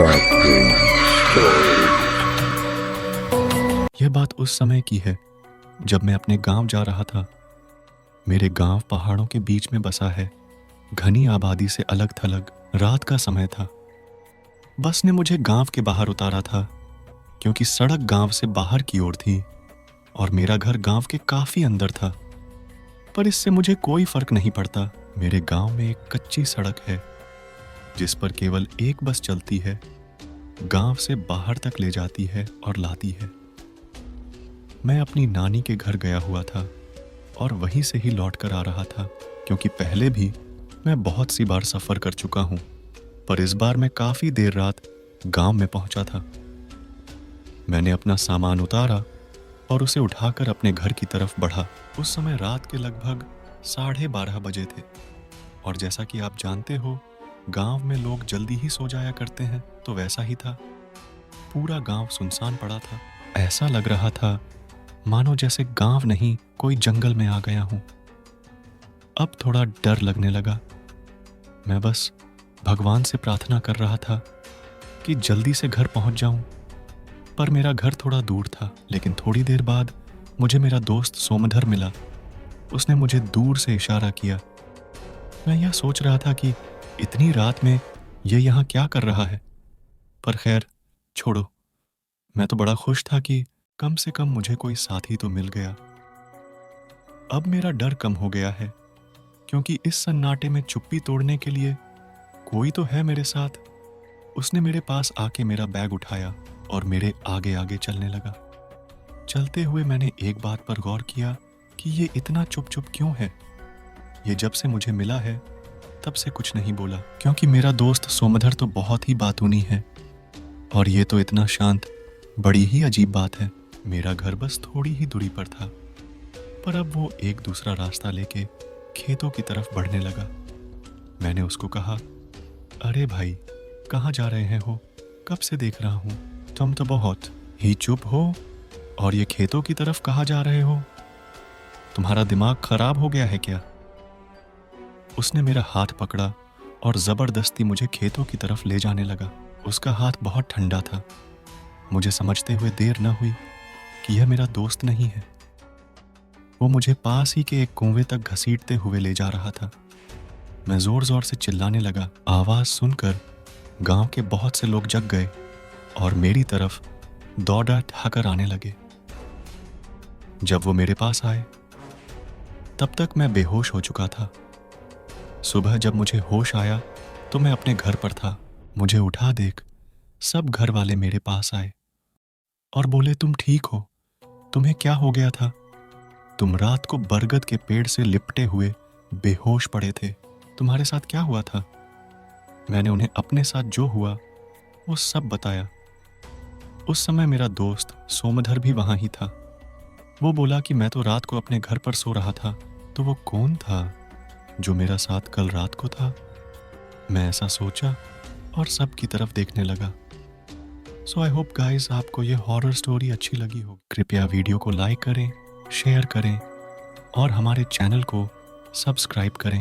Shocking story. यह बात उस समय की है जब मैं अपने गांव जा रहा था। मेरे गांव पहाड़ों के बीच में बसा है, घनी आबादी से अलग थलग। रात का समय था। बस ने मुझे गांव के बाहर उतारा था क्योंकि सड़क गांव से बाहर की ओर थी और मेरा घर गांव के काफी अंदर था। पर इससे मुझे कोई फर्क नहीं पड़ता। मेरे गांव में एक कच्ची सड़क है जिस पर केवल एक बस चलती है, गांव से बाहर तक ले जाती है और लाती है। मैं अपनी नानी के घर गया हुआ था और वहीं से ही लौट कर आ रहा था क्योंकि पहले भी मैं बहुत सी बार सफ़र कर चुका हूँ, पर इस बार मैं काफ़ी देर रात गांव में पहुंचा था। मैंने अपना सामान उतारा और उसे उठाकर अपने घर की तरफ बढ़ा। उस समय रात के लगभग 12:30 बजे थे और जैसा कि आप जानते हो, गांव में लोग जल्दी ही सो जाया करते हैं, तो वैसा ही था। पूरा गांव सुनसान पड़ा था। ऐसा लग रहा था मानो जैसे गांव नहीं कोई जंगल में आ गया हूं। अब थोड़ा डर लगने लगा। मैं बस भगवान से प्रार्थना कर रहा था कि जल्दी से घर पहुंच जाऊं। पर मेरा घर थोड़ा दूर था, लेकिन थोड़ी देर बाद मुझे मेरा दोस्त सोमधर मिला। उसने मुझे दूर से इशारा किया। मैं यह सोच रहा था कि इतनी रात में ये यहाँ क्या कर रहा है, पर खैर छोड़ो। मैं तो बड़ा खुश था कि कम से कम मुझे कोई साथी तो मिल गया। अब मेरा डर कम हो गया है क्योंकि इस सन्नाटे में चुप्पी तोड़ने के लिए कोई तो है मेरे साथ। उसने मेरे पास आके मेरा बैग उठाया और मेरे आगे आगे चलने लगा। चलते हुए मैंने एक बात पर गौर किया कि ये इतना चुप चुप क्यों है। ये जब से मुझे मिला है तब से कुछ नहीं बोला, क्योंकि मेरा दोस्त सोमधर तो बहुत ही बातूनी है और ये तो इतना शांत। बड़ी ही अजीब बात है। मेरा घर बस थोड़ी ही दूरी पर था, पर अब वो एक दूसरा रास्ता लेके खेतों की तरफ बढ़ने लगा। मैंने उसको कहा, अरे भाई, कहाँ जा रहे हैं हो? कब से देख रहा हूँ, तुम तो बहुत ही चुप हो और ये खेतों की तरफ कहाँ जा रहे हो? तुम्हारा दिमाग खराब हो गया है क्या? उसने मेरा हाथ पकड़ा और जबरदस्ती मुझे खेतों की तरफ ले जाने लगा। उसका हाथ बहुत ठंडा था। मुझे समझते हुए देर न हुई कि यह मेरा दोस्त नहीं है। वो मुझे पास ही के एक कुएं तक घसीटते हुए ले जा रहा था। मैं जोर जोर से चिल्लाने लगा। आवाज सुनकर गांव के बहुत से लोग जग गए और मेरी तरफ दौड़ा ठाकर आने लगे। जब वो मेरे पास आए तब तक मैं बेहोश हो चुका था। सुबह जब मुझे होश आया तो मैं अपने घर पर था। मुझे उठा देख सब घर वाले मेरे पास आए और बोले, तुम ठीक हो? तुम्हें क्या हो गया था? तुम रात को बरगद के पेड़ से लिपटे हुए बेहोश पड़े थे। तुम्हारे साथ क्या हुआ था? मैंने उन्हें अपने साथ जो हुआ वो सब बताया। उस समय मेरा दोस्त सोमधर भी वहां ही था। वो बोला कि मैं तो रात को अपने घर पर सो रहा था, तो वो कौन था जो मेरा साथ कल रात को था? मैं ऐसा सोचा और सब की तरफ देखने लगा। सो आई होप गाइस आपको ये हॉरर स्टोरी अच्छी लगी होगी। कृपया वीडियो को लाइक करें, शेयर करें और हमारे चैनल को सब्सक्राइब करें।